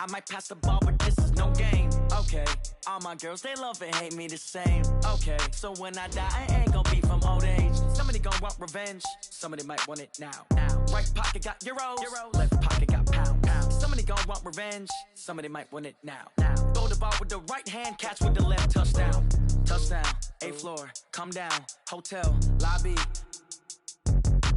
I might pass the ball, but this is no game. Okay, all my girls, they love and hate me the same. Okay, so when I die, I ain't gon' be from old age. Somebody gon' want revenge, somebody might want it now. Right pocket got euros, left pocket got pounds. Somebody gon' want revenge, somebody might want it now. Throw the ball with the right hand, catch with the left, touchdown. Touchdown, 8th floor, come down, hotel, lobby.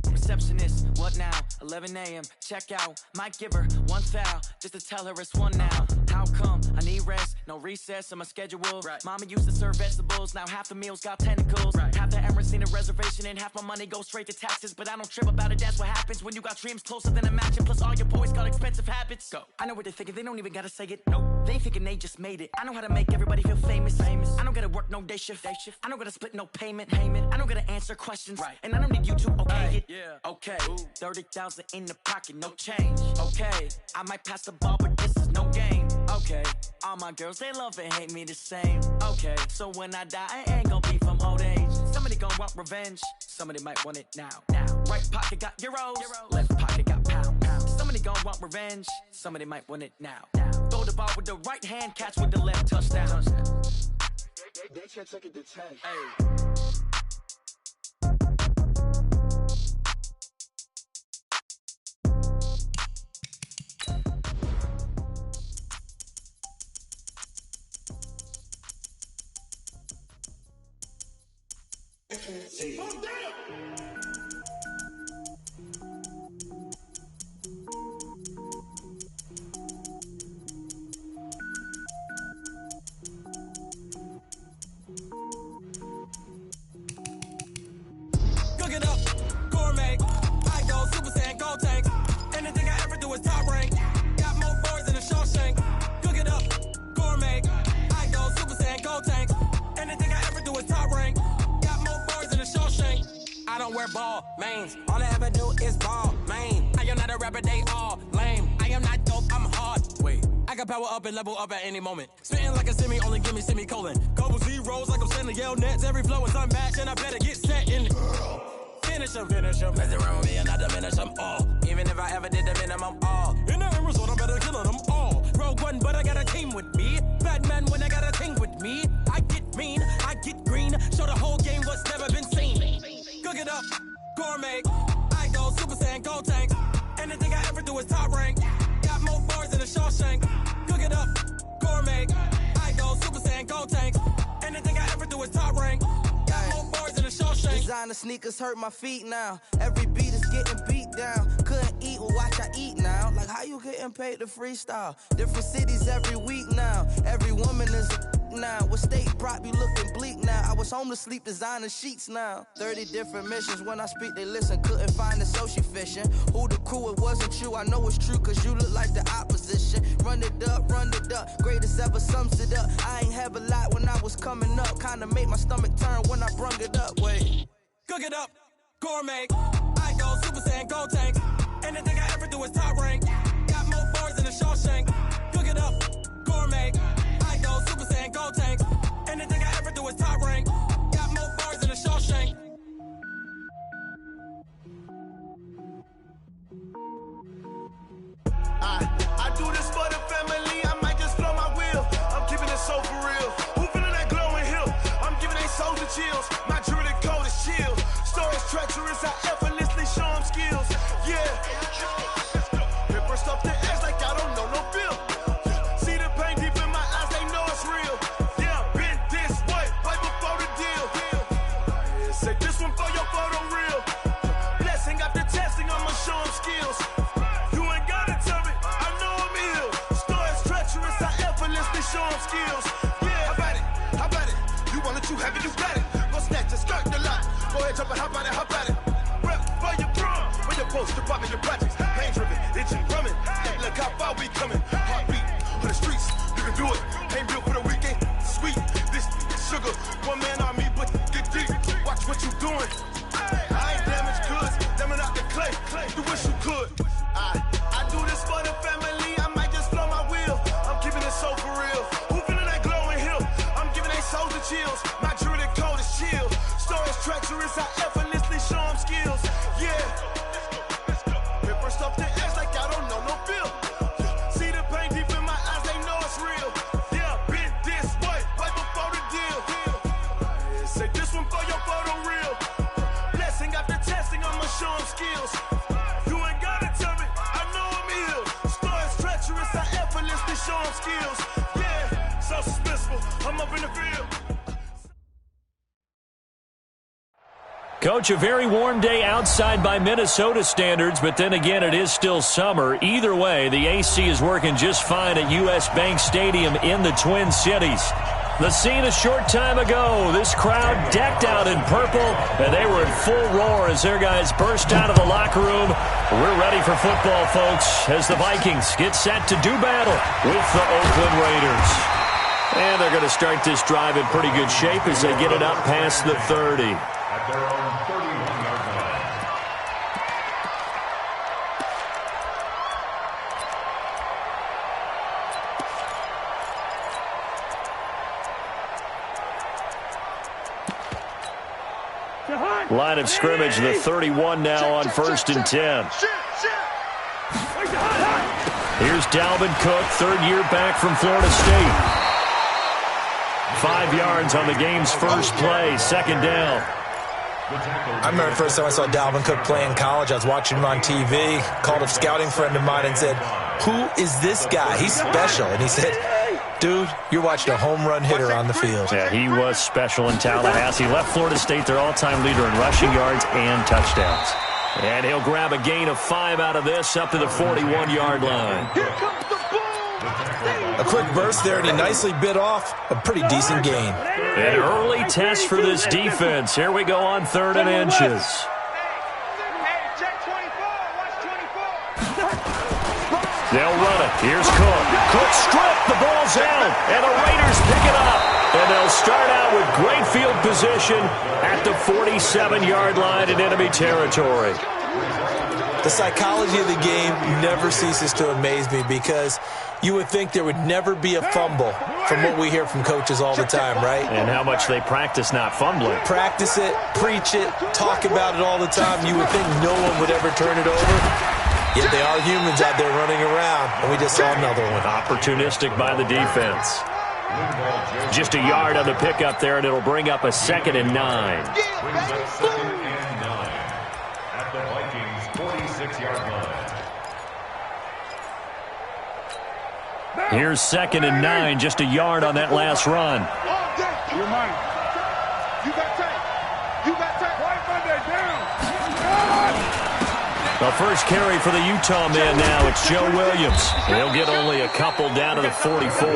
Receptionist, what now? 11 a.m. check out. Might give her one foul just to tell her it's one now. How come? I need rest, no recess in my schedule. Right. Mama used to serve vegetables, now half the meals got tentacles. Right. Half the Emirates need a reservation and half my money goes straight to taxes. But I don't trip about it, that's what happens when you got dreams closer than a match. And plus all your boys got expensive habits. Go. I know what they're thinking, they don't even gotta say it. Nope. They ain't thinking they just made it. I know how to make everybody feel famous. I don't gotta work no day shift. I don't gotta split no payment. I don't gotta answer questions. Right. And I don't need you to okay it. Yeah. Okay, 30,000 in the pocket, no change. Okay, I might pass the ball, but this is no game. Okay, all my girls, they love and hate me the same. Okay, so when I die, I ain't gon' be from old age. Somebody gon' want revenge, somebody might want it now. Right pocket got euros, left pocket got pounds. Somebody gon' want revenge, somebody might want it now. Throw the ball with the right hand, catch with the left, touchdown. They can't take it to 10. Hey. Cook it up, gourmet. I go Super Saiyan, gold tank. Anything I ever do is top rank. Got more boards than a Shawshank. Cook it up, gourmet. I go Super Saiyan, gold tank. Anything I ever do is top rank. Got more boards than a Shawshank. I don't wear ball mains. All I ever do is ball main. I am not a rapper, they all lame. I am not dope, I'm hard. Wait, I can power up and level up at any moment. Spitting like a semi, only give me semicolon. Couple zeros like I'm sending yell nets. Every flow is unmatched and I better get set in. Finish them. Mess around with me and I diminish them all. Even if I ever did the minimum all. In the end result, I'm better killing them all. Rogue One, but I got a team with me. Batman when I got a team with me. I get mean, I get green. Show the whole game what's never been seen. Cook it up, gourmet. I go Super Saiyan, gold tank. Anything I ever do is top rank. Got more bars than a Shawshank. Cook it up, gourmet. I go Super Saiyan, gold tank. Anything I ever do is top rank. Got more bars than a Shawshank. Designer sneakers hurt my feet now. Every beat is getting beat down. Couldn't eat, well watch I eat now. Like how you getting paid to freestyle? Different cities every week now. Every woman is a now. What state brought me looking bleak now? I was home to sleep designing sheets now. 30 different missions. When I speak they listen. Couldn't find the social fishing. Who the crew? It wasn't you. I know it's true cause you look like the opposition. Run it up. Greatest ever sums it up. I ain't have a lot when I was coming up. Kinda made my stomach turn when I brung it up. Wait. Cook it up, gourmet. I go Super Saiyan, gold tank. Anything I ever do is top rank. Got more bars than a Shawshank. Cook it up, gourmet. I go Super Saiyan, gold tank. Anything I ever do is top rank. Got more bars than a Shawshank. I do this for the family. I might just blow my wheel. I'm keeping it so for real. Who feeling that glowing hill? I'm giving they souls the chills. My jewelry code is chill. Stories treacherous. I effortlessly show them skills. Yeah. Paper stuff the edge like I don't know no feel. See the pain deep in my eyes. They know it's real. Yeah, been this way right before the deal. Say this one for your photo real. Blessing after testing. I'ma show them skills. You ain't gotta tell me. I know I'm ill. Stories treacherous. I effortlessly show them skills. Yeah, how about it? You want it, you have it, you got it. Go snatch it, skirt the lot. Go ahead, jump it, how about it? Rep for your prom. When you're supposed to pop in your projects. Pain driven, itching, drumming. Look how far we coming. Heartbeat for the streets. You can do it. Ain't built for the weekend. Sweet, this sugar. One man army, but get deep. Watch what you doing. I ain't damaged goods. Damn it out the clay. You wish you could. I do this for the family. I might just blow my wheel. I'm keeping it so for real. Who feeling that glowing hill? I'm giving they souls the chills. My jewelry code is chill. Stories treacherous. I effortlessly show them skills. Yeah. Paper stuff the edge like I don't know no feel. See the pain deep in my on skills. Yeah, so suspenseful. I'm up in the field. Coach, a very warm day outside by Minnesota standards, but then again, it is still summer. Either way, the AC is working just fine at U.S. Bank Stadium in the Twin Cities. The scene a short time ago, this crowd decked out in purple, and they were in full roar as their guys burst out of the locker room. We're ready for football, folks, as the Vikings get set to do battle with the Oakland Raiders. And they're going to start this drive in pretty good shape as they get it up past the 30. At their own 31-yard line. Line of scrimmage, the 31 now on 1st and 10. Here's Dalvin Cook, third year back from Florida State. 5 yards on the game's first play, second down. I remember the first time I saw Dalvin Cook play in college. I was watching him on TV, called a scouting friend of mine and said, "Who is this guy? He's special." And he said, "Dude, you're watching a home run hitter on the field." Yeah, he was special in Tallahassee. Left Florida State their all-time leader in rushing yards and touchdowns. And he'll grab a gain of 5 out of this up to the 41-yard line. A quick burst there, and he nicely bit off a pretty decent gain. An early test for this defense. Here we go on 3rd and inches. They'll run it. Here's Cook. Cook stripped. The ball's out. And the Raiders pick it up. And they'll start out with great field position at the 47-yard line in enemy territory. The psychology of the game never ceases to amaze me because you would think there would never be a fumble from what we hear from coaches all the time, right? And how much they practice not fumbling. Practice it, preach it, talk about it all the time. You would think no one would ever turn it over. Yet they are humans out there running around, and we just saw another one. Opportunistic by the defense. Just a yard on the pickup there, and it'll bring up a 2nd and 9. Brings up 2nd and 9 at the Vikings' 46-yard line. Here's 2nd and 9, just a yard on that last run. You're mine. You got tape. You got tape. White Monday down. The first carry for the Utah man now. It's Joe Williams. He'll get only a couple down to the 44.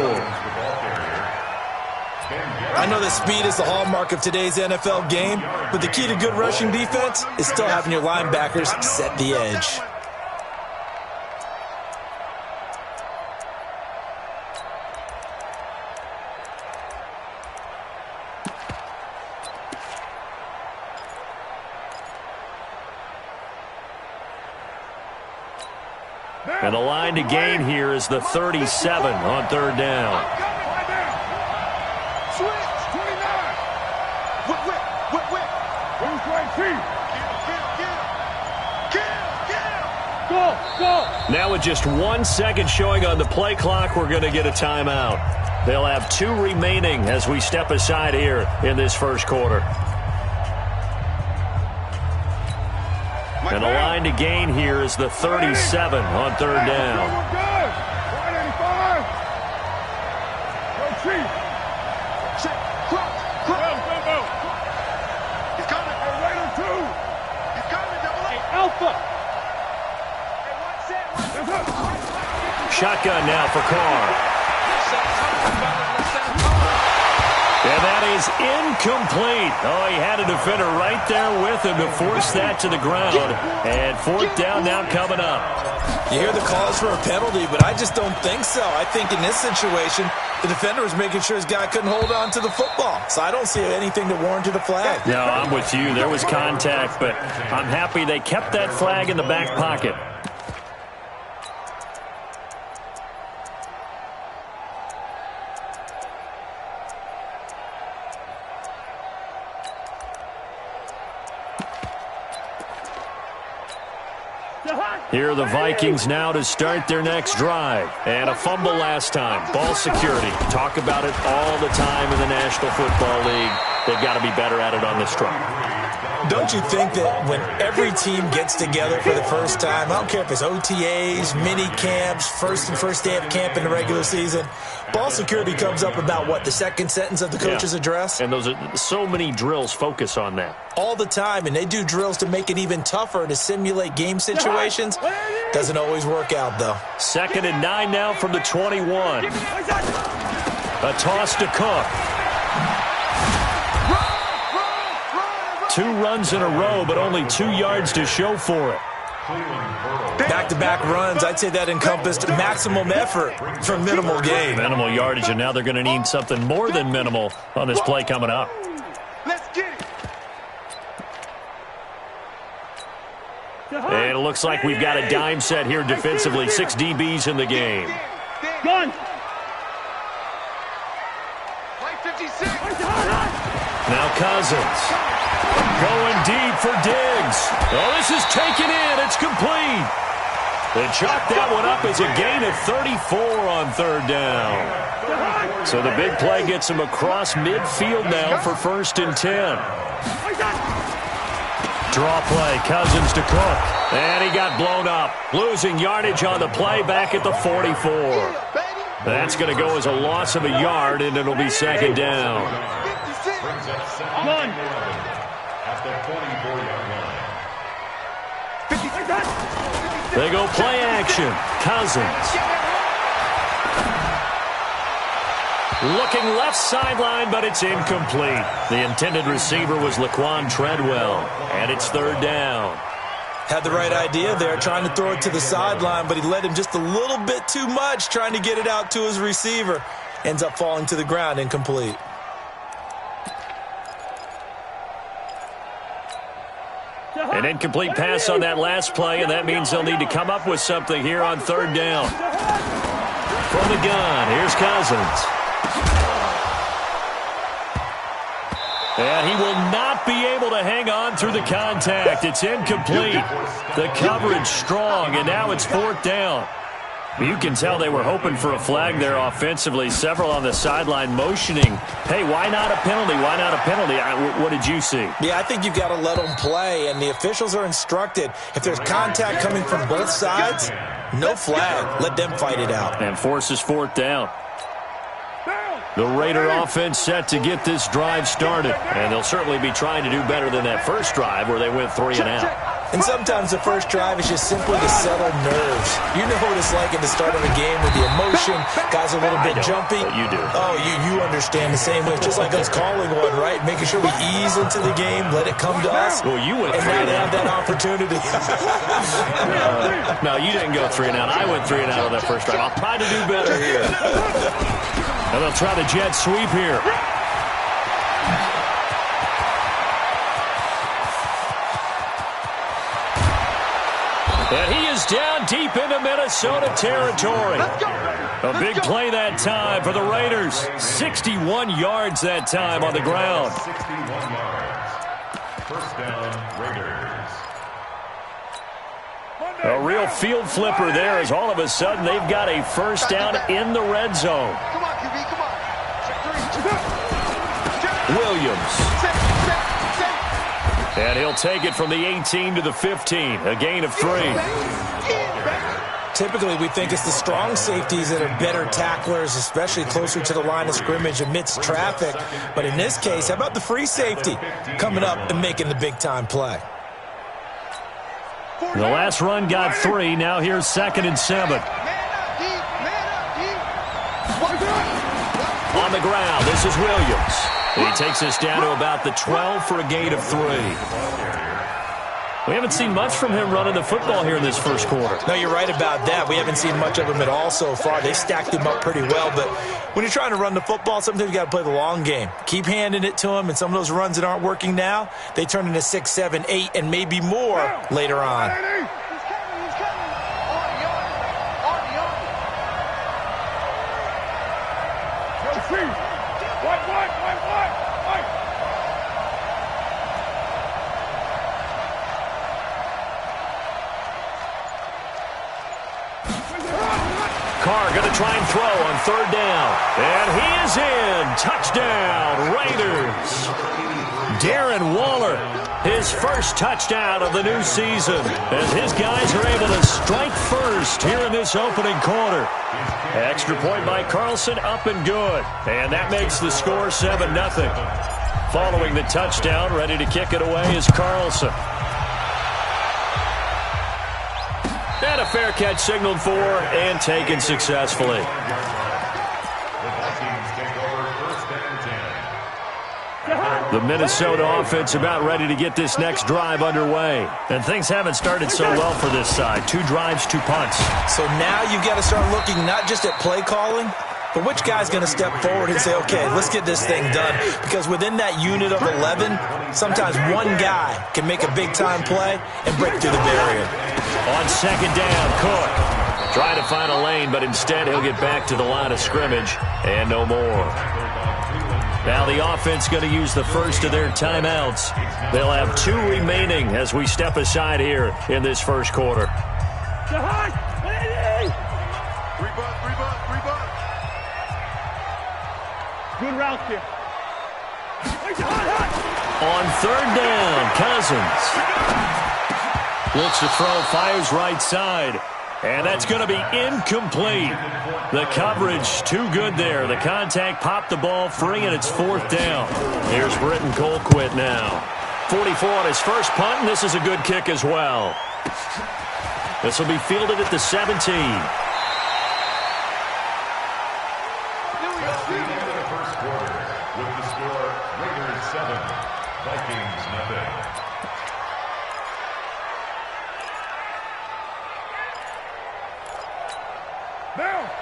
I know that speed is the hallmark of today's NFL game, but the key to good rushing defense is still having your linebackers set the edge. And the line to gain here is the 37 on 3rd down. Switch, 29. Whip. Who's right here? Go. Now with just 1 second showing on the play clock, we're going to get a timeout. They'll have 2 remaining as we step aside here in this first quarter. And the line to gain here is the 37 on 3rd down. Shotgun now for Carr. And that is incomplete. Oh, he had a defender right there with him to force that to the ground. And 4th down now coming up. You hear the calls for a penalty, but I just don't think so. I think in this situation, the defender was making sure his guy couldn't hold on to the football. So I don't see anything that warranted a flag. No, I'm with you. There was contact, but I'm happy they kept that flag in the back pocket. Here are the Vikings now to start their next drive. And a fumble last time. Ball security. Talk about it all the time in the National Football League. They've got to be better at it on this drive. Don't you think that when every team gets together for the first time, I don't care if it's OTAs, mini camps, first day of camp in the regular season, ball security comes up about, what, the second sentence of the coach's address? And those are so many drills focus on that. All the time, and they do drills to make it even tougher to simulate game situations. Doesn't always work out, though. 2nd and 9 now from the 21. A toss to Cook. 2 runs in a row, but only 2 yards to show for it. Back-to-back runs, I'd say that encompassed maximum effort for minimal gain. Minimal yardage, and now they're going to need something more than minimal on this play coming up. Let's get it. And it looks like we've got a dime set here defensively. 6 DBs in the game. Gun. Now Cousins. Going deep for Diggs. Oh, this is taken in. It's complete. They chalk that one up as a gain of 34 on 3rd down. So the big play gets him across midfield now for 1st and 10. Draw play, Cousins to Cook. And he got blown up. Losing yardage on the play back at the 44. That's going to go as a loss of a yard, and it'll be 2nd down. At the 44-yard line. They go play action. Cousins. Looking left sideline, but it's incomplete. The intended receiver was Laquan Treadwell, and it's 3rd down. Had the right idea there, trying to throw it to the sideline, but he led him just a little bit too much, trying to get it out to his receiver. Ends up falling to the ground, incomplete. An incomplete pass on that last play, and that means they'll need to come up with something here on 3rd down. From the gun, here's Cousins. And he will not be able to hang on through the contact. It's incomplete. The coverage strong, and now it's 4th down. You can tell they were hoping for a flag there offensively. Several on the sideline motioning, hey, why not a penalty? Why not a penalty? What did you see? Yeah, I think you've got to let them play, and the officials are instructed. If there's contact coming from both sides, no flag. Let them fight it out. And forces 4th down. The Raider offense set to get this drive started, and they'll certainly be trying to do better than that first drive where they went 3 and out. And sometimes the first drive is just simply to settle nerves. You know what it's like at the start of a game with the emotion. Guys are a little bit jumpy. But you do. Oh, you understand the same way. It's just like us calling one, right? Making sure we ease into the game, let it come to us. Well, you went 3 and and have that opportunity. No, you didn't go 3 and out. I went 3 and out on that first drive. I'll try to do better here. And they'll try the jet sweep here. And he is down deep into Minnesota territory. A big play that time for the Raiders. 61 yards that time on the ground. 61 yards. 1st down, Raiders. A real field flipper there as all of a sudden they've got a 1st down in the red zone. Come on, QB, come on. Williams. And he'll take it from the 18 to the 15. A gain of 3. Typically, we think it's the strong safeties that are better tacklers, especially closer to the line of scrimmage amidst traffic. But in this case, how about the free safety coming up and making the big-time play? The last run got 3. Now here's 2nd and 7. On the ground, this is Williams. He takes us down to about the 12 for a gain of 3. We haven't seen much from him running the football here in this first quarter. No, you're right about that. We haven't seen much of him at all so far. They stacked him up pretty well, but when you're trying to run the football, sometimes you got to play the long game. Keep handing it to him, and some of those runs that aren't working now, they turn into 6, 7, 8, and maybe more later on. Carr going to try and throw on 3rd down. And he is in. Touchdown, Raiders. Darren Waller, his first touchdown of the new season, as his guys are able to strike first here in this opening quarter. Extra point by Carlson, up and good. And that makes the score 7-0. Following the touchdown, ready to kick it away is Carlson. And a fair catch signaled for and taken successfully. The Minnesota offense about ready to get this next drive underway. And things haven't started so well for this side. 2 drives, 2 punts. So now you've got to start looking not just at play calling, but which guy's going to step forward and say, okay, let's get this thing done. Because within that unit of 11, sometimes one guy can make a big-time play and break through the barrier. On second down, Cook trying to find a lane, but instead he'll get back to the line of scrimmage and no more. Now the offense going to use the first of their timeouts. They'll have 2 remaining as we step aside here in this first quarter. Good route here. On third down, Cousins looks to throw, fires right side. And that's going to be incomplete. The coverage too good there. The contact popped the ball free, and it's 4th down. Here's Britton Colquitt now. 44 on his first punt, and this is a good kick as well. This will be fielded at the 17. That's the end of the first quarter with the score Raiders 7, Vikings nothing.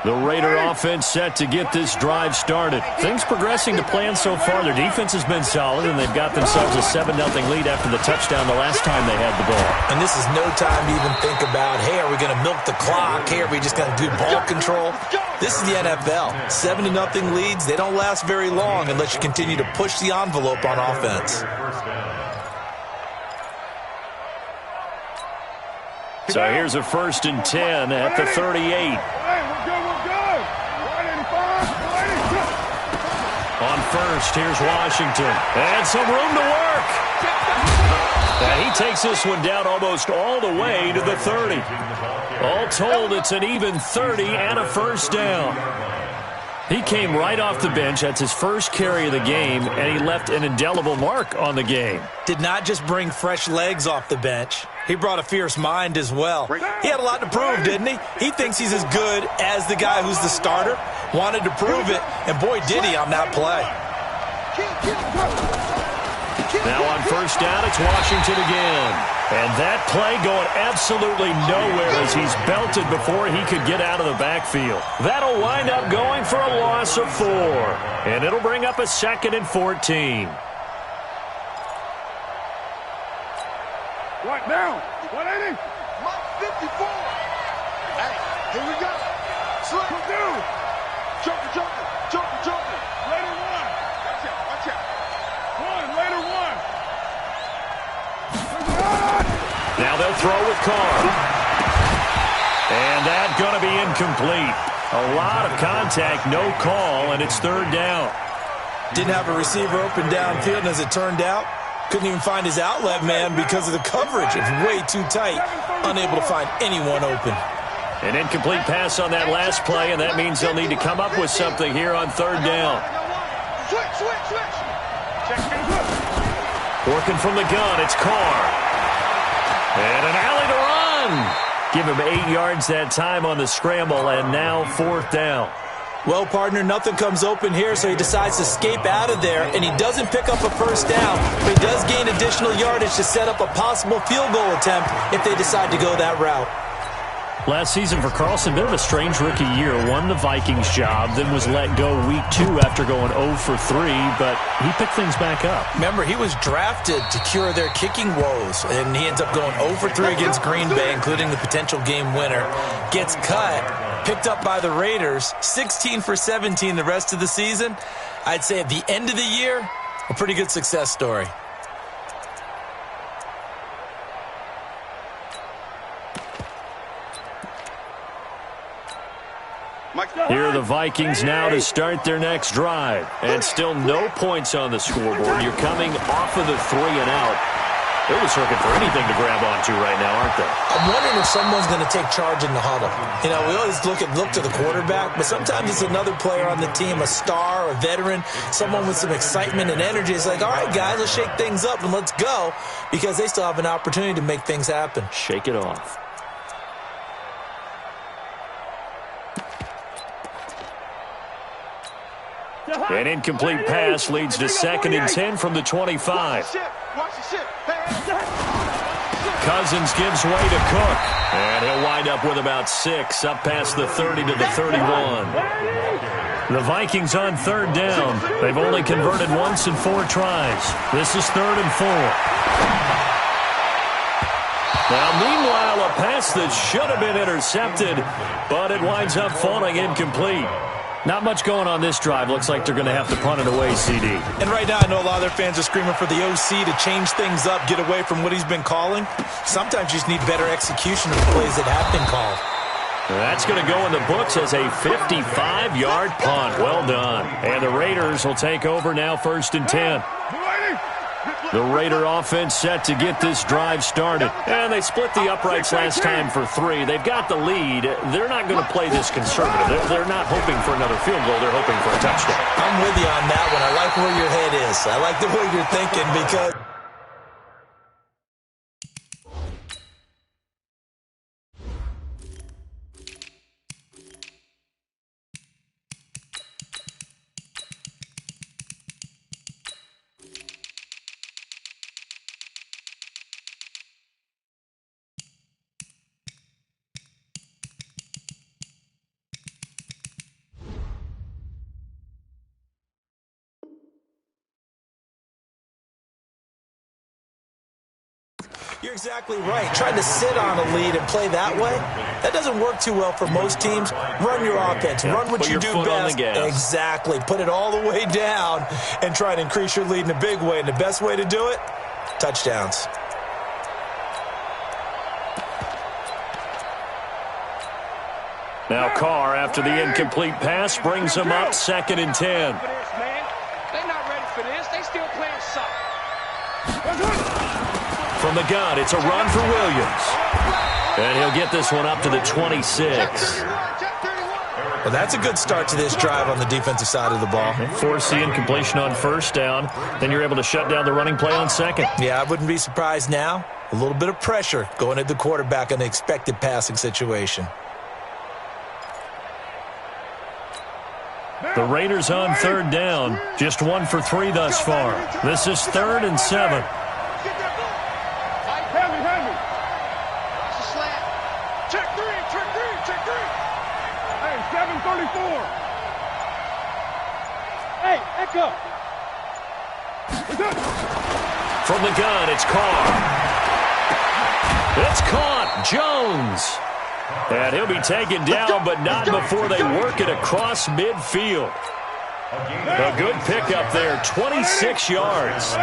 The Raider offense set to get this drive started. Things progressing to plan so far. Their defense has been solid, and they've got themselves a 7-0 lead after the touchdown the last time they had the ball. And this is no time to even think about, hey, are we going to milk the clock? Hey, are we just going to do ball control? This is the NFL. 7-0 leads, they don't last very long unless you continue to push the envelope on offense. So here's a 1st and 10 at the 38. On first, here's Washington. And some room to work. And he takes this one down almost all the way to the 30. All told, it's an even 30 and a first down. He came right off the bench. That's his first carry of the game, and he left an indelible mark on the game. Did not just bring fresh legs off the bench. He brought a fierce mind as well. He had a lot to prove, didn't he? He thinks he's as good as the guy who's the starter. Wanted to prove it, and boy, did he on that play. Now on first down, it's Washington again. And that play going absolutely nowhere as he's belted before he could get out of the backfield. That'll wind up going for a loss of 4. And it'll bring up a 2nd and 14. Right now, 180. 54. Hey, here we go. Slip. Dude. Joker. Raider 1. Watch out. Raider 1. Now they'll throw with Carr. And that's going to be incomplete. A lot of contact, no call, and it's 3rd down. Didn't have a receiver open downfield, and as it turned out, couldn't even find his outlet man because of the coverage. It's way too tight. Unable to find anyone open. An incomplete pass on that last play, and that means they'll need to come up with something here on 3rd down. Switch. Working from the gun, it's Carr. And an alley to run. Give him 8 yards that time on the scramble, and now 4th down. Well, partner, nothing comes open here, so he decides to escape out of there, and he doesn't pick up a first down, but he does gain additional yardage to set up a possible field goal attempt if they decide to go that route. Last season for Carlson, bit of a strange rookie year. Won the Vikings job, then was let go week 2 after going 0 for 3, but he picked things back up. Remember, he was drafted to cure their kicking woes, and he ends up going 0 for 3 against Green Bay, including the potential game winner. Gets cut, picked up by the Raiders, 16 for 17 the rest of the season. I'd say at the end of the year, a pretty good success story. Here are the Vikings now to start their next drive. And still no points on the scoreboard. You're coming off of the 3-and-out. They're just looking for anything to grab onto right now, aren't they? I'm wondering if someone's going to take charge in the huddle. You know, we always look to the quarterback, but sometimes it's another player on the team, a star, a veteran, someone with some excitement and energy. It's like, all right, guys, let's shake things up and let's go, because they still have an opportunity to make things happen. Shake it off. An incomplete pass leads to 2nd and 10 from the 25. Cousins gives way to Cook, and he'll wind up with about 6, up past the 30 to the 31. The Vikings on 3rd down. They've only converted once in 4 tries. This is 3rd and 4. Now, meanwhile, a pass that should have been intercepted, but it winds up falling incomplete. Not much going on this drive. Looks like they're going to have to punt it away, CD. And right now, I know a lot of their fans are screaming for the OC to change things up, get away from what he's been calling. Sometimes you just need better execution of the plays that have been called. That's going to go in the books as a 55-yard punt. Well done. And the Raiders will take over now, 1st and 10. The Raider offense set to get this drive started. And they split the uprights last time for 3. They've got the lead. They're not going to play this conservative. They're not hoping for another field goal. They're hoping for a touchdown. I'm with you on that one. I like where your head is. I like the way you're thinking, because you're exactly right. Trying to sit on a lead and play that way, that doesn't work too well for most teams. Run your offense. Run what you do best. Exactly. Put it all the way down and try to increase your lead in a big way. And the best way to do it, touchdowns. Now Carr, after the incomplete pass, brings him up 2nd and 10. They're not ready for this. They still playing soft. From the gun, it's a run for Williams. And he'll get this one up to the 26. Well, that's a good start to this drive on the defensive side of the ball. Force the incompletion on 1st down. Then you're able to shut down the running play on 2nd. Yeah, I wouldn't be surprised now. A little bit of pressure going at the quarterback in an expected passing situation. The Raiders on 3rd down. Just 1 for 3 thus far. This is 3rd and 7. From the gun, it's Carr. It's caught. Jones. And he'll be taken down, but not before they work it across midfield. A good pickup there, 26 yards.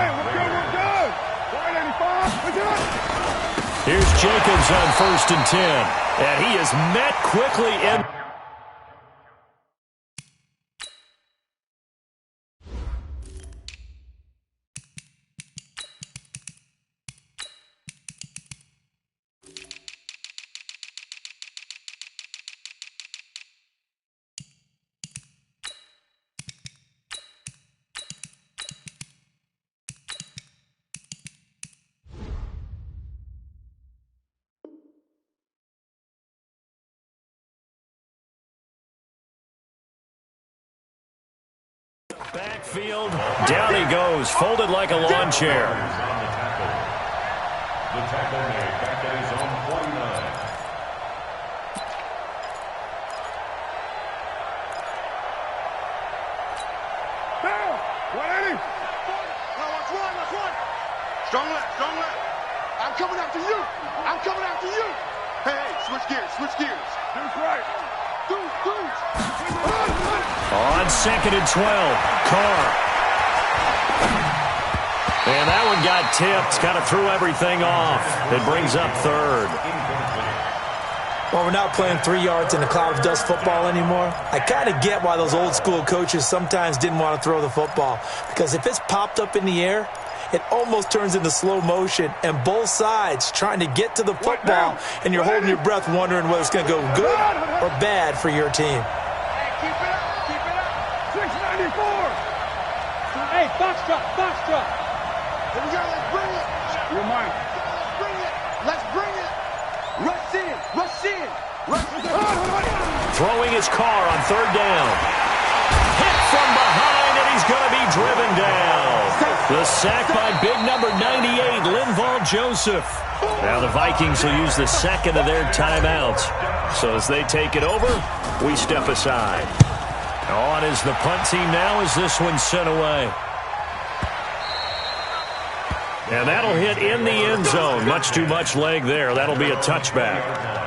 Here's Jacobs on 1st and 10. And he is met quickly in. Backfield, down he goes, folded like a lawn chair. The tackle made back at his own 49. Down! 180! Watch one! Strong left! I'm coming after you! Hey, switch gears! Deuce right! On 2nd and 12, Carr. And that one got tipped, kind of threw everything off. It brings up 3rd. Well, we're not playing 3 yards in a cloud of dust football anymore. I kind of get why those old school coaches sometimes didn't want to throw the football. Because if it's popped up in the air, it almost turns into slow motion, and both sides trying to get to the football, and you're holding your breath wondering whether it's going to go good or bad for your team. Hey, keep it up, keep it up. 694. Hey, box truck, box truck. Here we go, let's bring it. You're mine. Let's bring it. Let's bring it. Rush in, rush in. Throwing his car on third down. Hit from behind, and he's going to be driven down. The sack by big number 98, Linval Joseph. Now the Vikings will use the second of their timeouts. So as they take it over, we step aside. On is the punt team now as this one's sent away. And that'll hit in the end zone. Much too much leg there. That'll be a touchback.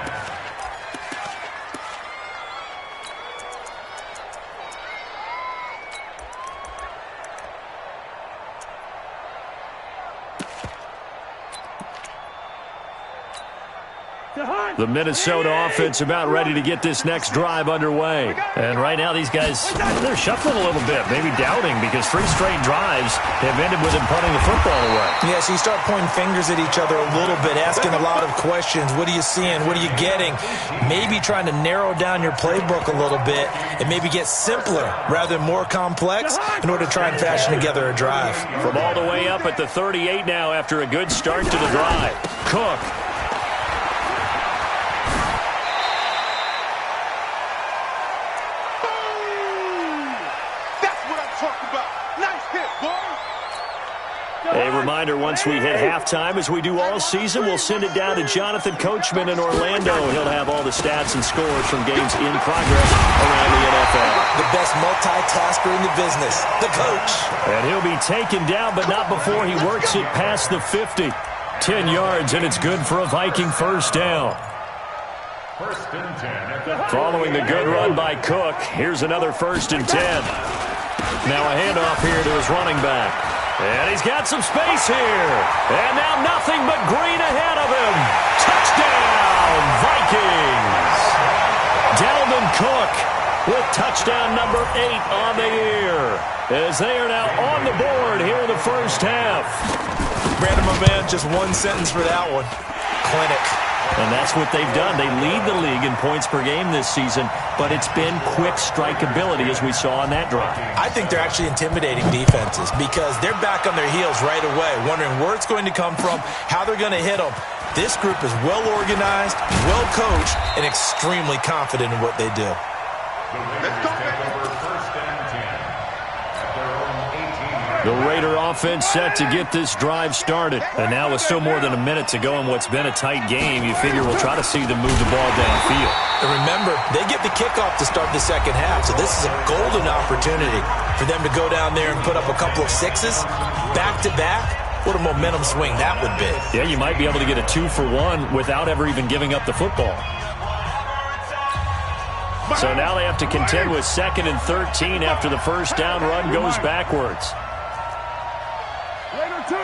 The Minnesota offense about ready to get this next drive underway. And right now these guys, they're shuffling a little bit, maybe doubting, because 3 straight drives have ended with them punting the football away. Yeah, so you start pointing fingers at each other a little bit, asking a lot of questions. What are you seeing? What are you getting? Maybe trying to narrow down your playbook a little bit and maybe get simpler rather than more complex in order to try and fashion together a drive. From all the way up at the 38 now after a good start to the drive. Cook. A reminder, once we hit halftime, as we do all season, we'll send it down to Jonathan Coachman in Orlando. He'll have all the stats and scores from games in progress around the NFL. The best multitasker in the business, the coach. And he'll be taken down, but not before he works it past the 50. 10 yards, and it's good for a Viking first down. First and 10. Following the good run by Cook, here's another 1st and 10. Now a handoff here to his running back. And he's got some space here. And now nothing but green ahead of him. Touchdown, Vikings. Dalvin Cook with touchdown number 8 on the year, as they are now on the board here in the first half. Brandon, my man, just one sentence for that one. Clinic. And that's what they've done. They lead the league in points per game this season, but it's been quick strike ability, as we saw on that drive. I think they're actually intimidating defenses because they're back on their heels right away, wondering where it's going to come from, how they're going to hit them. This group is well organized, well coached, and extremely confident in what they do. Let's go. The Raider offense set to get this drive started. And now with still more than a minute to go in what's been a tight game, you figure we'll try to see them move the ball downfield. And remember, they get the kickoff to start the second half, so this is a golden opportunity for them to go down there and put up a couple of 6s back-to-back. What a momentum swing that would be. Yeah, you might be able to get a 2-for-1 without ever even giving up the football. So now they have to contend with 2nd and 13 after the first down run goes backwards. Later 2.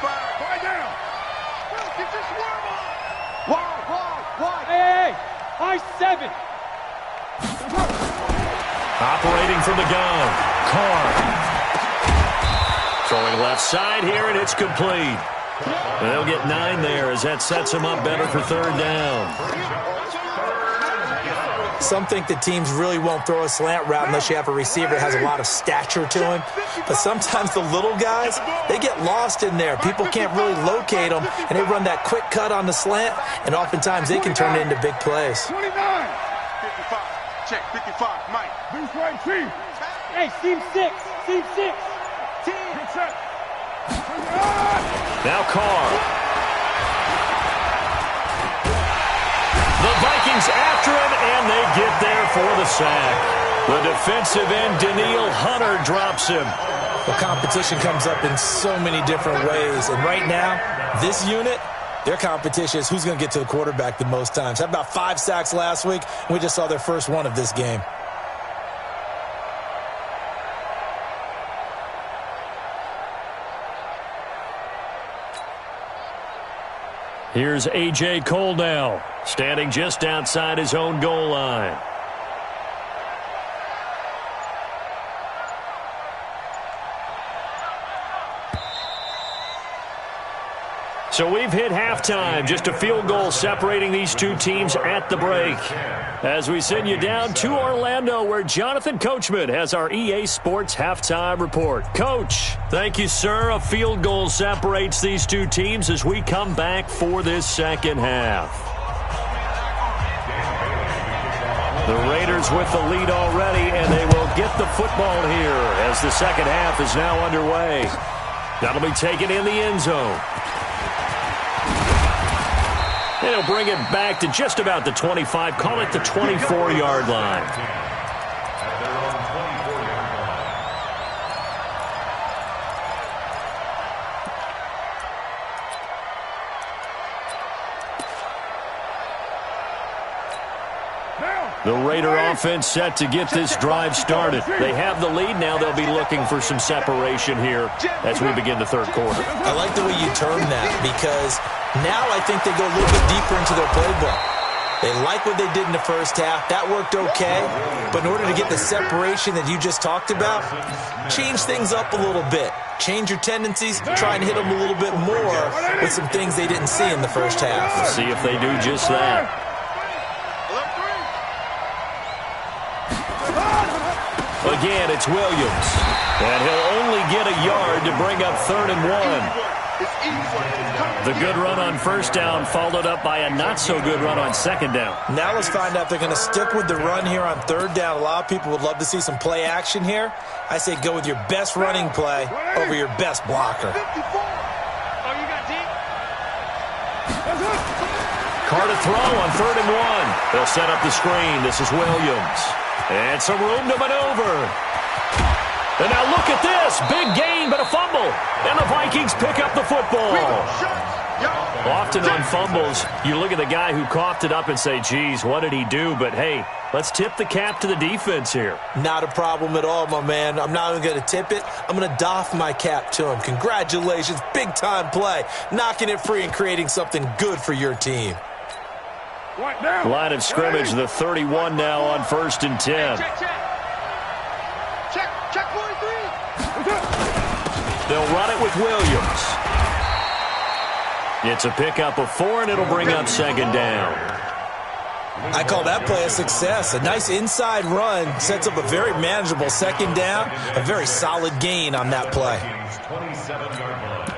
Quiet down. Get your swarm on. Wide. Hey, I-7. Operating from the gun, Carr. Throwing left side here, and it's complete. They'll get 9 there as that sets them up better for 3rd down. Some think that teams really won't throw a slant route unless you have a receiver that has a lot of stature to him. But sometimes the little guys, they get lost in there. People can't really locate them, and they run that quick cut on the slant, and oftentimes they can turn it into big plays. 29. 55. Check 55. Mike. Boost right, team. Hey, seam 6. Seam 6. Team. Now Carr. The Vikings after him, and they get there for the sack. The defensive end, Daniil Hunter, drops him. The competition comes up in so many different ways, and right now, this unit, their competition is who's going to get to the quarterback the most times. Had about 5 sacks last week, and we just saw their first one of this game. Here's A.J. Cole now, standing just outside his own goal line. So we've hit halftime, just a field goal separating these two teams at the break. As we send you down to Orlando, where Jonathan Coachman has our EA Sports Halftime Report. Coach, thank you, sir. A field goal separates these two teams as we come back for this second half. The Raiders with the lead already, and they will get the football here as the second half is now underway. That'll be taken in the end zone. And he'll bring it back to just about the 25, call it the 24-yard line. At their own 24-yard line. The Raider offense set to get this drive started. They have the lead. Now they'll be looking for some separation here as we begin the third quarter. I like the way you term that, because now I think they go a little bit deeper into their playbook. They like what they did in the first half. That worked okay. But in order to get the separation that you just talked about, change things up a little bit. Change your tendencies. Try and hit them a little bit more with some things they didn't see in the first half. See if they do just that. Again, it's Williams. And he'll only get a yard to bring up 3rd and 1. The good run on first down followed up by a not-so-good run on second down. Now let's find out if they're going to stick with the run here on third down. A lot of people would love to see some play action here. I say go with your best running play over your best blocker. Carr to throw on 3rd and 1. They'll set up the screen. This is Williams. And some room to maneuver. And now look at this. Big gain, but a fumble. And the Vikings pick up the football. Often on fumbles, you look at the guy who coughed it up and say, geez, what did he do? But, hey, let's tip the cap to the defense here. Not a problem at all, my man. I'm not even going to tip it. I'm going to doff my cap to him. Congratulations. Big-time play. Knocking it free and creating something good for your team. Line of scrimmage, the 31 now on 1st and 10. Check 43. They'll run it with Williams. It's a pickup of 4, and it'll bring up 2nd down. I call that play a success. A nice inside run sets up a very manageable 2nd down. A very solid gain on that play. 27-yard line.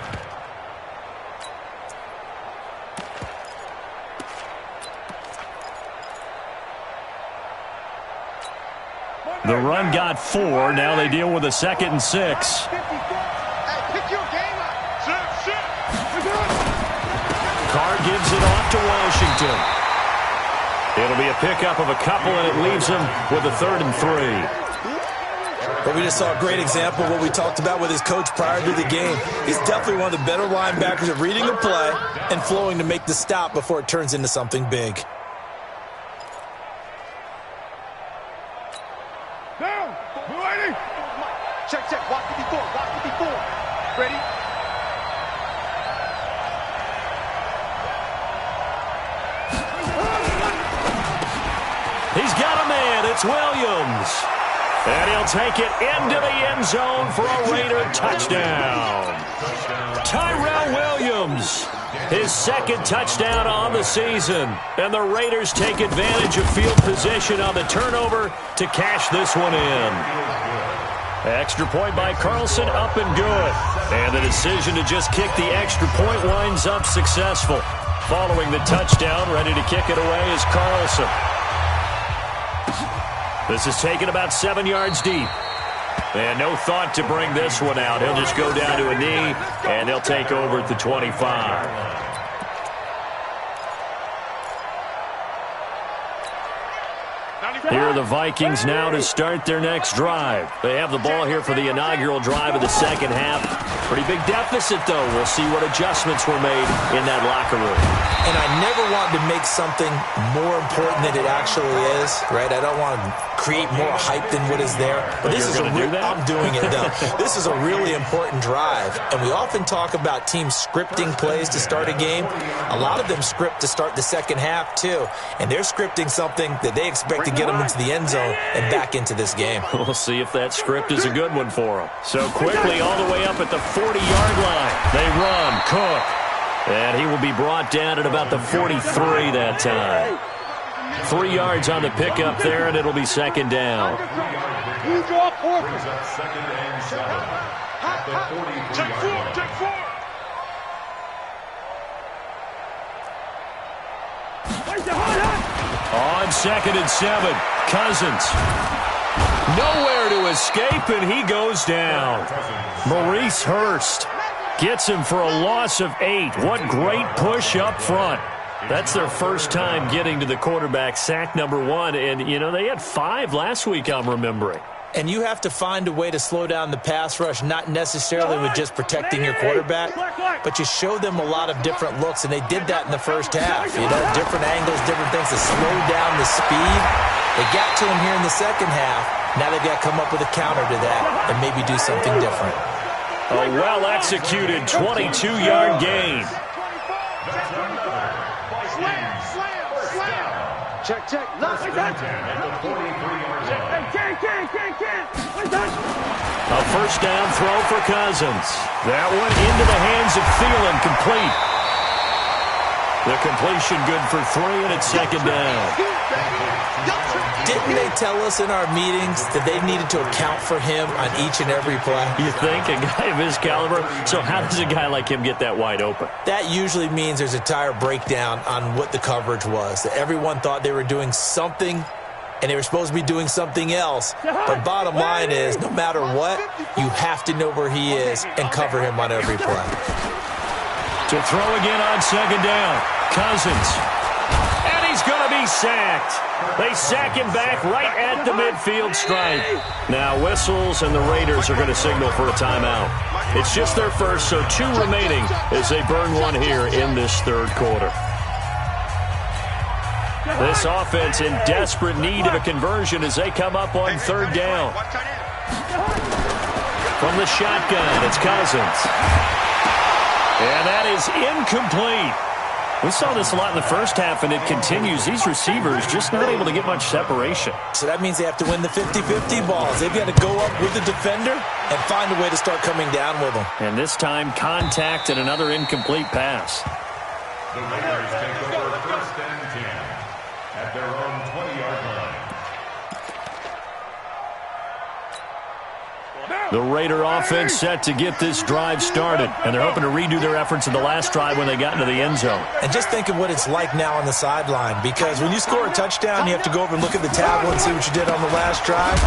The run got 4. Now they deal with a 2nd and 6. Carr gives it off to Washington. It'll be a pickup of a couple, and it leaves him with a 3rd and 3. But we just saw a great example of what we talked about with his coach prior to the game. He's definitely one of the better linebackers at reading a play and flowing to make the stop before it turns into something big. Down. Ready. Check. Block 54. Ready. He's got a man. It's Williams. And he'll take it into the end zone for a Raider touchdown. Tyrell Williams, his 2nd touchdown on the season. And the Raiders take advantage of field position on the turnover to cash this one in. Extra point by Carlson, up and good. And the decision to just kick the extra point winds up successful. Following the touchdown, ready to kick it away is Carlson. This is taken about 7 yards deep. And no thought to bring this one out. He'll just go down to a knee, and they'll take over at the 25. Here are the the Vikings now to start their next drive. They have the ball here for the inaugural drive of the second half. Pretty big deficit, though. We'll see what adjustments were made in that locker room. And I never want to make something more important than it actually is, right? I don't want to create more hype than what is there. But this is I'm doing it, though. This is a really important drive. And we often talk about teams scripting plays to start a game. A lot of them script to start the second half, too. And they're scripting something that they expect to get them into the end zone and back into this game. We'll see if that script is a good one for them. So quickly all the way up at the 40-yard line. They run. Cook. And he will be brought down at about the 43 that time. 3 yards on the pickup there, and it'll be second down. You drop four. Brings up second and 7 at the 43-yard line. Check four. On second and 7, Cousins. Nowhere to escape, and he goes down. Maurice Hurst gets him for a loss of 8. What great push up front. That's their first time getting to the quarterback, sack number 1. And, you know, they had 5 last week, I'm remembering. And you have to find a way to slow down the pass rush, not necessarily with just protecting your quarterback, but you show them a lot of different looks, and they did that in the first half. You know, different angles, different things to slow down the speed. They got to him here in the second half. Now they've got to come up with a counter to that and maybe do something different. A well-executed 22-yard gain. Check. A first down throw for Cousins. That one into the hands of Thielen, complete. The completion good for 3, and it's second down. Didn't they tell us in our meetings that they needed to account for him on each and every play? You think? A guy of his caliber? So how does a guy like him get that wide open? That usually means there's a tire breakdown on what the coverage was. That everyone thought they were doing something, and they were supposed to be doing something else. But bottom line is, no matter what, you have to know where he is and cover him on every play. To throw again on second down. Cousins. And he's going to be sacked. They sack him back right at the midfield stripe. Now whistles, and the Raiders are going to signal for a timeout. It's just their first, so 2 remaining as they burn one here in this third quarter. This offense in desperate need of a conversion as they come up on third down. From the shotgun, it's Cousins. And that is incomplete. We saw this a lot in the first half, and it continues. These receivers just not able to get much separation. So that means they have to win the 50-50 balls. They've got to go up with the defender and find a way to start coming down with them. And this time, contact and another incomplete pass. The Raiders take over first and 10 at their own 20-yard line. The Raider offense set to get this drive started, and they're hoping to redo their efforts in the last drive when they got into the end zone. And just think of what it's like now on the sideline, because when you score a touchdown, you have to go over and look at the tablet and see what you did on the last drive.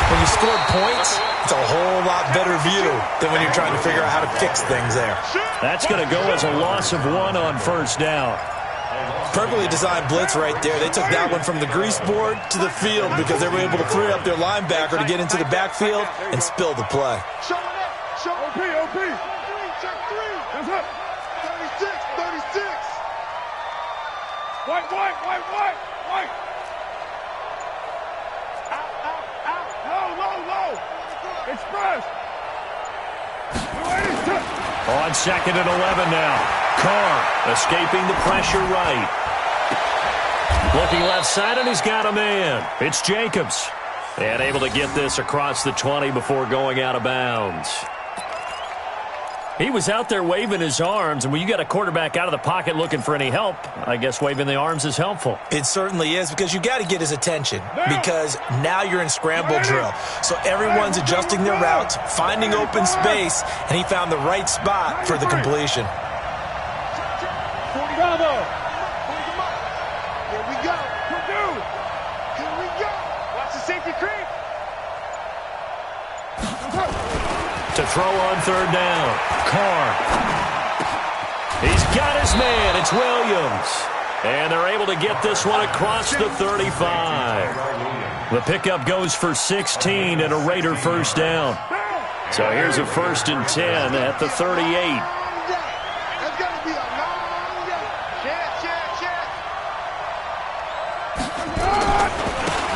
When you scored points, it's a whole lot better view than when you're trying to figure out how to fix things there. That's going to go as a loss of 1 on first down. Perfectly designed blitz right there. They took that one from the grease board to the field because they were able to free up their linebacker to get into the backfield and spill the play. OP. Check 3. That's up. 36. White. Out. Low. Express. On second and 11 now. Carr escaping the pressure right. Looking left side, and he's got a man. It's Jacobs. And able to get this across the 20 before going out of bounds. He was out there waving his arms, and when you got a quarterback out of the pocket looking for any help, I guess waving the arms is helpful. It certainly is, because you got to get his attention, because now you're in scramble drill. So everyone's adjusting their routes, finding open space, and he found the right spot for the completion. Bravo. Here we go. Here we go. Watch the safety creep. To throw on third down. Carr. He's got his man. It's Williams. And they're able to get this one across the 35. The pickup goes for 16 and a Raider first down. So here's a 1st and 10 at the 38.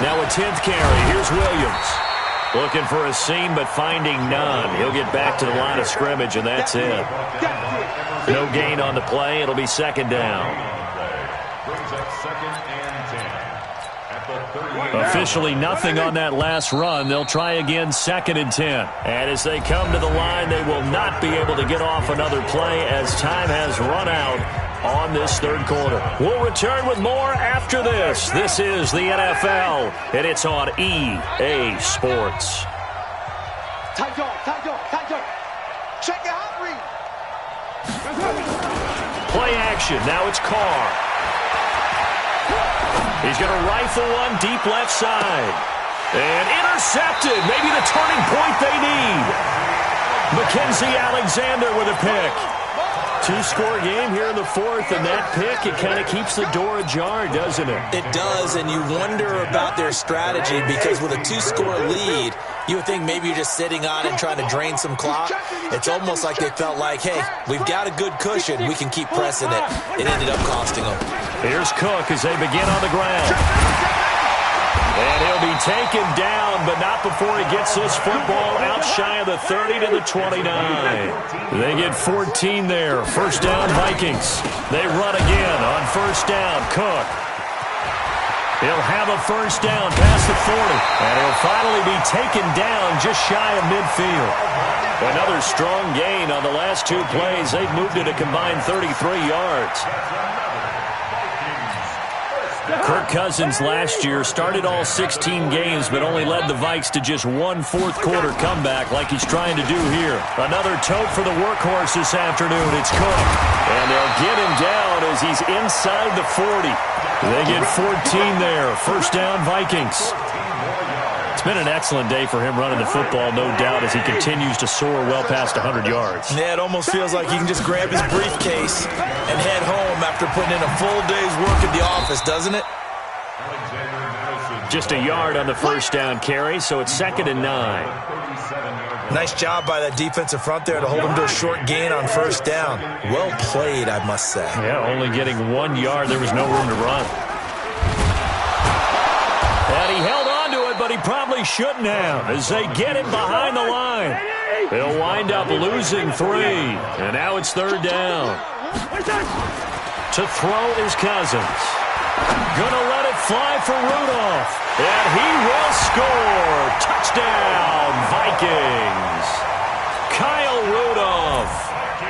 Now a 10th carry. Here's Williams. Looking for a seam, but finding none. He'll get back to the line of scrimmage, and that's it. No gain on the play. It'll be 2nd down. Officially nothing on that last run. They'll try again 2nd and 10. And as they come to the line, they will not be able to get off another play as time has run out on this 3rd quarter. We'll return with more after this. This is the NFL, and it's on EA Sports. Check it out, Reed. Play action. Now it's Carr. He's going to rifle one deep left side. And intercepted. Maybe the turning point they need. Mackenzie Alexander with a pick. 2-score game here in the 4th, and that pick, it kind of keeps the door ajar, doesn't it? It does, and you wonder about their strategy because with a 2-score lead, you would think maybe you're just sitting on it and trying to drain some clock. It's almost like they felt like, hey, we've got a good cushion. We can keep pressing it. It ended up costing them. Here's Cook as they begin on the ground. And he'll be taken down, but not before he gets this football out shy of the 30 to the 29. They get 14 there. 1st down, Vikings. They run again on 1st down. Cook. He'll have a 1st down past the 40. And he'll finally be taken down just shy of midfield. Another strong gain on the last 2 plays. They've moved it a combined 33 yards. Kirk Cousins last year started all 16 games but only led the Vikes to just 1 4th-quarter comeback like he's trying to do here. Another tote for the workhorse this afternoon. It's Cook. And they'll get him down as he's inside the 40. They get 14 there. 1st down, Vikings. It's been an excellent day for him running the football, no doubt, as he continues to soar well past 100 yards. Yeah, it almost feels like he can just grab his briefcase and head home after putting in a full day's work at the office, doesn't it? Just a yard on the 1st down carry, so it's 2nd and 9. Nice job by that defensive front there to hold him to a short gain on 1st down. Well played, I must say. Yeah, only getting 1 yard. There was no room to run. And he held on to it, but he probably shouldn't have as they get him behind the line. They'll wind up losing 3. And now it's 3rd down. To throw is Cousins. Gonna let it fly for Rudolph. And he will score. Touchdown, Vikings. Kyle Rudolph.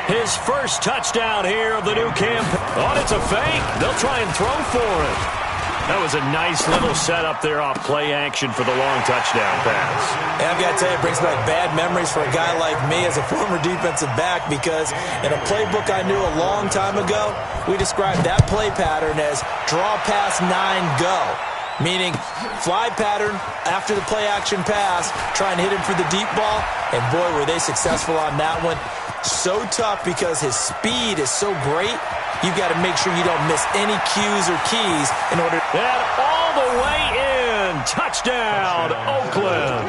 His first touchdown here of the new campaign. Oh, it's a fake. They'll try and throw for it. That was a nice little setup there off play action for the long touchdown pass. And I've got to tell you, it brings back bad memories for a guy like me as a former defensive back because in a playbook I knew a long time ago, we described that play pattern as draw pass 9 go. Meaning fly pattern after the play action pass, try and hit him for the deep ball. And boy, were they successful on that one. So tough because his speed is so great. You've got to make sure you don't miss any cues or keys in order. And all the way in. Touchdown, Oakland.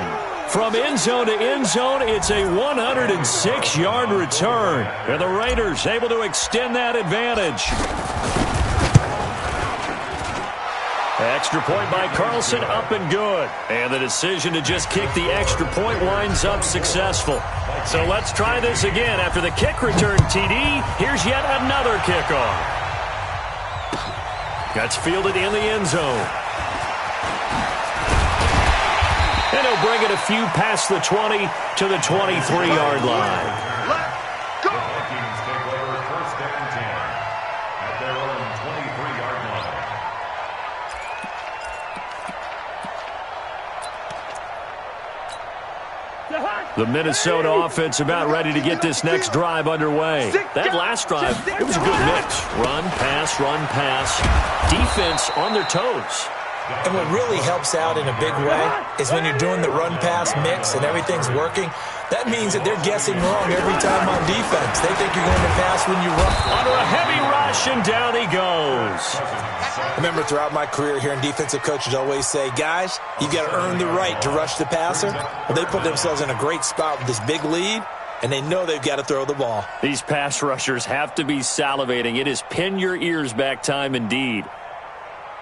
From end zone to end zone, it's a 106-yard return. And the Raiders able to extend that advantage. Extra point by Carlson, up and good. And the decision to just kick the extra point winds up successful. So let's try this again. After the kick return TD, here's yet another kickoff. That's fielded in the end zone. And he'll bring it a few past the 20 to the 23-yard line. Vikings take over 1st and 10 at their own 23-yard line. The Minnesota offense about ready to get this next drive underway. That last drive, it was a good mix. Run, pass, defense on their toes. And what really helps out in a big way is when you're doing the run-pass mix and everything's working, that means that they're guessing wrong every time on defense. They think you're going to pass when you run. Under a heavy run rush, and down he goes. I remember throughout my career hearing defensive coaches always say, guys, you got to earn the right to rush the passer. Well, they put themselves in a great spot with this big lead, and they know they've got to throw the ball. These pass rushers have to be salivating. It is pin your ears back time indeed.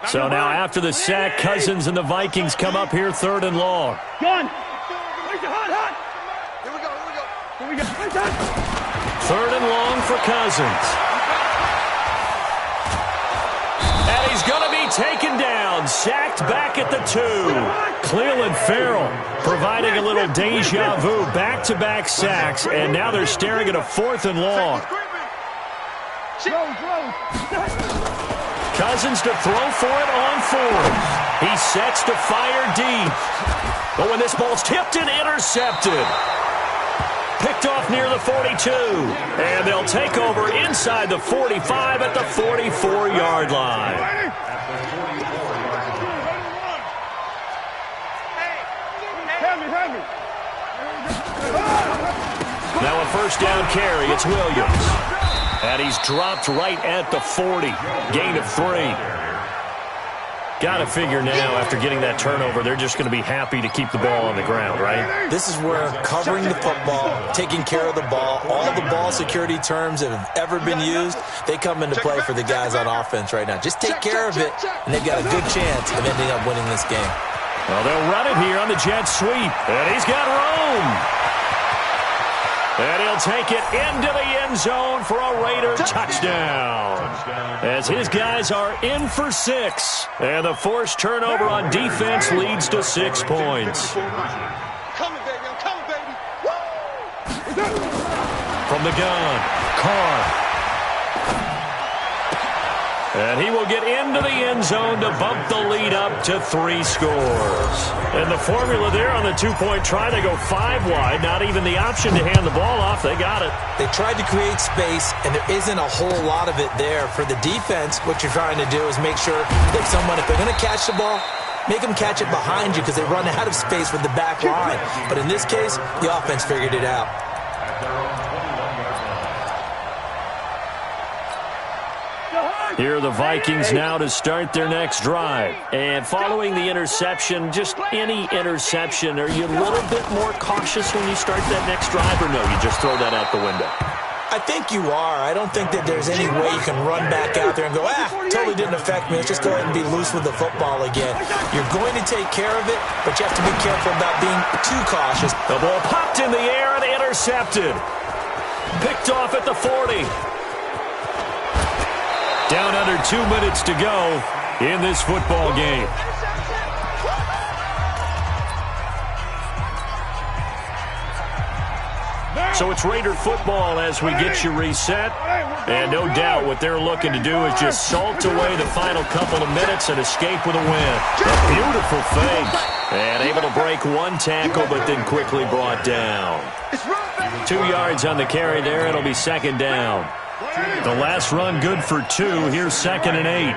So now after the sack, Cousins and the Vikings come up here 3rd and long. Gun. Hot. Here we go. 3rd and long for Cousins. And he's going to be taken down. Sacked back at the 2. Cleveland Farrell providing a little deja vu. Back-to-back sacks. And now they're staring at a 4th and long. Cousins to throw for it on 4th. He sets to fire deep. But when this ball's tipped and intercepted. Picked off near the 42. And they'll take over inside the 45 at the 44-yard line. Now a 1st down carry. It's Williams. And he's dropped right at the 40. Gain of 3. Got to figure now, after getting that turnover, they're just going to be happy to keep the ball on the ground, right? This is where covering the football, taking care of the ball, all the ball security terms that have ever been used, they come into play for the guys on offense right now. Just take care of it, and they've got a good chance of ending up winning this game. Well, they'll run it here on the jet sweep. And he's got room. And he'll take it into the end zone for a Raider touchdown. As his guys are in for 6. And the forced turnover on defense leads to 6 points. Coming, baby. I'm coming, baby. From the gun, Carr. And he will get into the end zone to bump the lead up to 3 scores. And the formula there on the 2-point try, they go 5 wide. Not even the option to hand the ball off. They got it. They tried to create space, and there isn't a whole lot of it there. For the defense, what you're trying to do is make sure that someone, if they're going to catch the ball, make them catch it behind you because they run out of space with the back line. But in this case, the offense figured it out. Here are the Vikings now to start their next drive. And following the interception, just any interception, are you a little bit more cautious when you start that next drive, or no, you just throw that out the window? I think you are. I don't think that there's any way you can run back out there and go, totally didn't affect me. Let's just go ahead and be loose with the football again. You're going to take care of it, but you have to be careful about being too cautious. The ball popped in the air and intercepted. Picked off at the 40. Down under 2 minutes to go in this football game. So it's Raider football as we get you reset. And no doubt what they're looking to do is just salt away the final couple of minutes and escape with a win. A beautiful fake. And able to break 1 tackle, but then quickly brought down. 2 yards on the carry there. It'll be 2nd down. The last run good for 2. Here's 2nd and 8.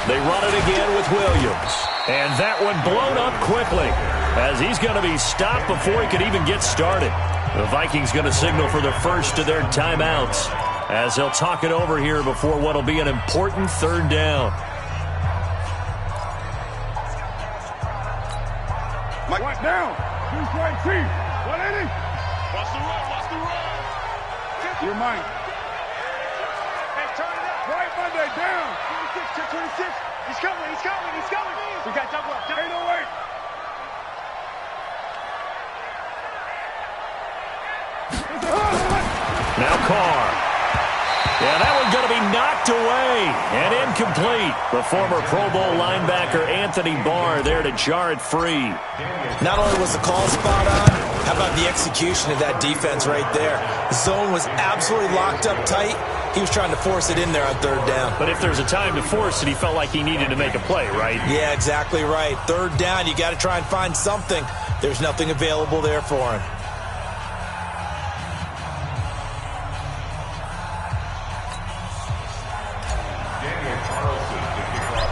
They run it again with Williams. And that one blown up quickly as he's going to be stopped before he could even get started. The Vikings going to signal for the first of their timeouts as they'll talk it over here before what will be an important 3rd down. What down? Who's right, T? 180? Watch the run. You're mine. Hey, turn it up. Right Monday, down. 26. He's coming. We got double up. 808. Now Carr. Yeah, that one's going to be knocked away and incomplete. The former Pro Bowl linebacker Anthony Barr there to jar it free. Not only was the call spot on, how about the execution of that defense right there? The zone was absolutely locked up tight. He was trying to force it in there on 3rd down. But if there's a time to force it, he felt like he needed to make a play, right? Yeah, exactly right. 3rd down, you got to try and find something. There's nothing available there for him.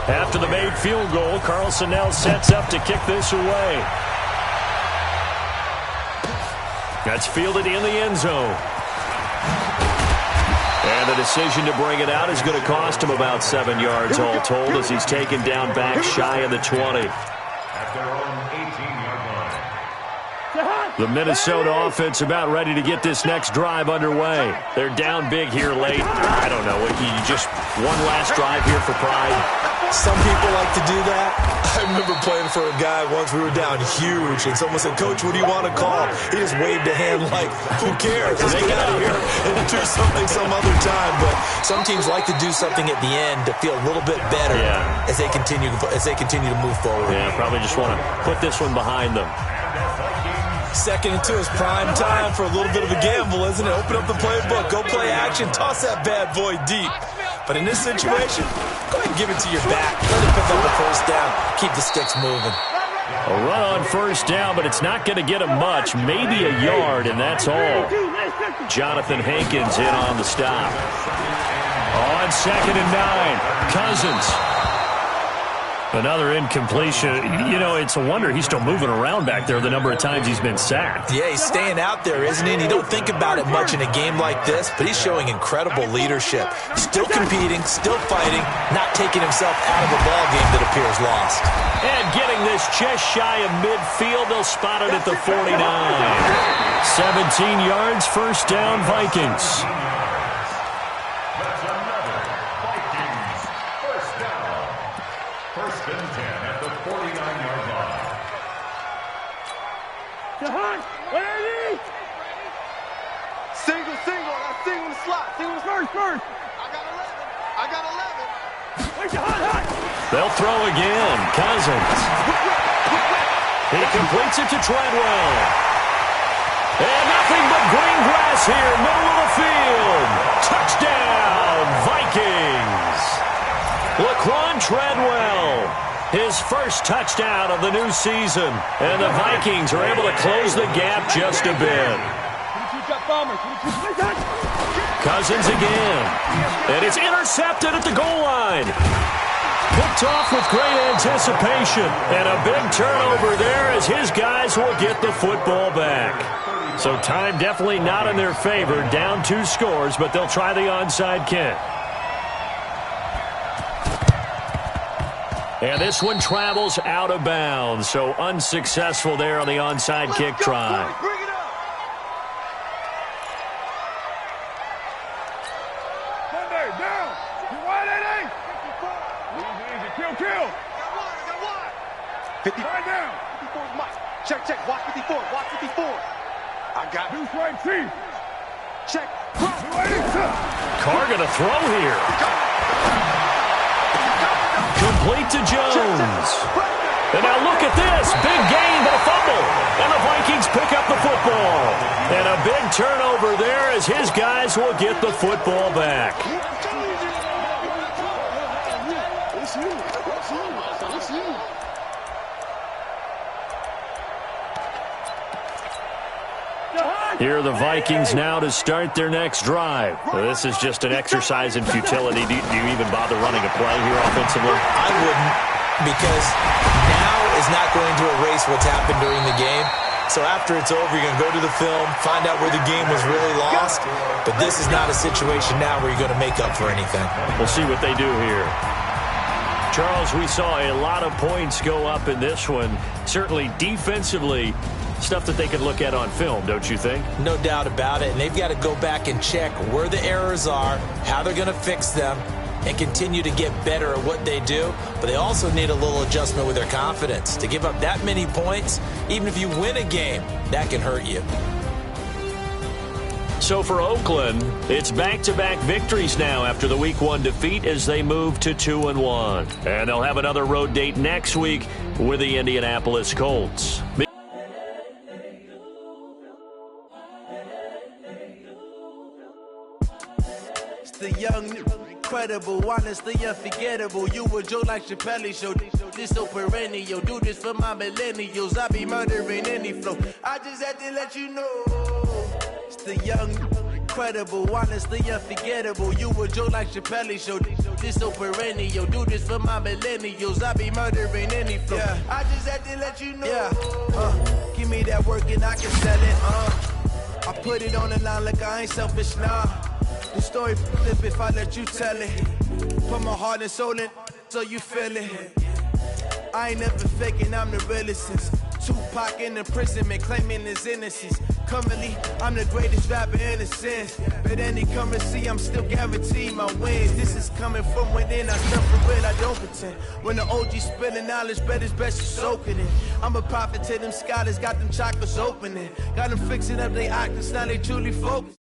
After the made field goal, Carlson now sets up to kick this away. That's fielded in the end zone. And the decision to bring it out is going to cost him about 7 yards all told as he's taken down back shy of the 20. At their own 18-yard line. The Minnesota offense about ready to get this next drive underway. They're down big here late. I don't know. You just one last drive here for pride. Some people like to do that. I remember playing for a guy once. We were down huge, and someone said, "Coach, what do you want to call?" He just waved a hand like, "Who cares? Let's get out of here and do something some other time." But some teams like to do something at the end to feel a little bit better as they continue to move forward. Yeah, probably just want to put this one behind them. 2nd and 2 is prime time for a little bit of a gamble, isn't it? Open up the playbook, go play action, toss that bad boy deep. But in this situation, go ahead and give it to your back. Let it pick up the first down. Keep the sticks moving. A run on first down, but it's not going to get him much. Maybe a yard, and that's all. Jonathan Hankins in on the stop. On 2nd and 9, Cousins. Another incompletion. You know, it's a wonder he's still moving around back there the number of times he's been sacked. Yeah, he's staying out there, isn't he? And you don't think about it much in a game like this, but he's showing incredible leadership. Still competing, still fighting, not taking himself out of a ball game that appears lost. And getting this just shy of midfield, they'll spot it at the 49. 17 yards, first down, Vikings. First. I got 11. They'll throw again. Cousins. He completes it to Treadwell. And nothing but green grass here, middle of the field. Touchdown, Vikings. Laquan Treadwell, his first touchdown of the new season. And the Vikings are able to close the gap just a bit. Cousins again. And it's intercepted at the goal line. Picked off with great anticipation. And a big turnover there as his guys will get the football back. So time definitely not in their favor. Down 2 scores, but they'll try the onside kick. And this one travels out of bounds. So unsuccessful there on the onside kick try. Check. Watch 54. I got deuce right team. Check. Carr gonna throw here. Complete to Jones. And now look at this. Big gain, but a fumble. And the Vikings pick up the football. And a big turnover there as his guys will get the football back. Here are the Vikings now to start their next drive. Well, this is just an exercise in futility. Do you even bother running a play here offensively? I wouldn't, because now is not going to erase what's happened during the game. So after it's over, you're going to go to the film, find out where the game was really lost. But this is not a situation now where you're going to make up for anything. We'll see what they do here. Charles, we saw a lot of points go up in this one. Certainly defensively, stuff that they can look at on film, don't you think? No doubt about it. And they've got to go back and check where the errors are, how they're going to fix them, and continue to get better at what they do. But they also need a little adjustment with their confidence. To give up that many points, even if you win a game, that can hurt you. So for Oakland, it's back-to-back victories now after the Week 1 defeat as they move to 2-1. And they'll have another road date next week with the Indianapolis Colts. The young, incredible, honestly unforgettable. You a joke like Chappelle Show. This so perennial. Do this for my millennials. I be murdering any flow. I just had to let you know. It's the young, incredible, honestly unforgettable. You a joke like Chappelle Show. This so perennial. Do this for my millennials. I be murdering any flow. Yeah. I just had to let you know. Yeah. Give me that work and I can sell it. I put it on the line like I ain't selfish, nah. The story flip if I let you tell it. Put my heart and soul in so you feel it. I ain't never faking, I'm the realest since Tupac in imprisonment, claiming his innocence. Currently, I'm the greatest rapper in a sense. But any come and see, I'm still guaranteed my wins. This is coming from within, I stuff for real, I don't pretend. When the OG spilling knowledge, bet it's best you soak it in. I'm a prophet to them scholars, got them chakras opening. Got them fixing up they octaves, now they truly focus.